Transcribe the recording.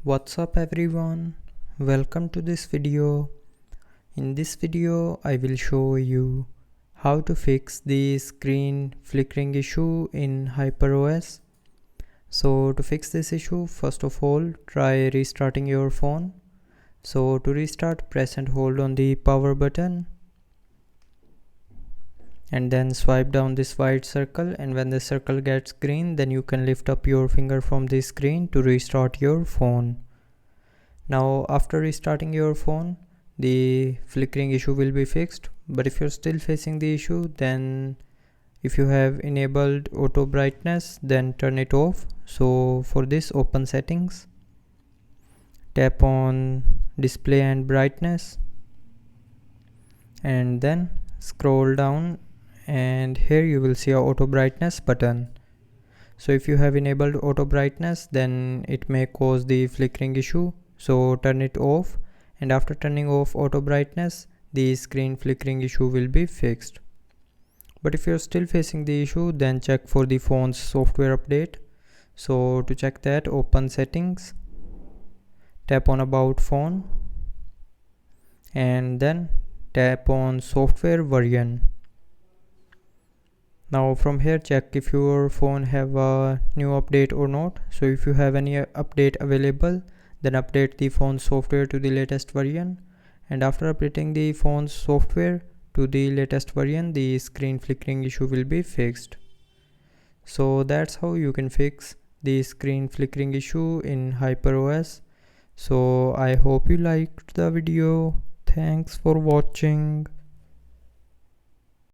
What's up everyone, welcome to this video. In this video I will show you how to fix the screen flickering issue in hyperos. So to fix this issue, first of all try restarting your phone. So to restart, press and hold on the power button and then swipe down this white circle, and when the circle gets green then you can lift up your finger from the screen to restart your phone. Now after restarting your phone, the flickering issue will be fixed. But if you're still facing the issue, then if you have enabled auto brightness, then turn it off. So for this, open settings, tap on display and brightness, and then scroll down, and here you will see a auto brightness button. So if you have enabled auto brightness, then it may cause the flickering issue. So turn it off, and after turning off auto brightness, the screen flickering issue will be fixed. But if you're still facing the issue, then check for the phone's software update. So to check that, open settings, tap on about phone, and then tap on software version. Now from here, check if your phone have a new update or not. So if you have any update available, then update the phone software to the latest version, and after updating the phone's software to the latest version, the screen flickering issue will be fixed. So that's how you can fix the screen flickering issue in hyperos. So I hope you liked the video. Thanks for watching.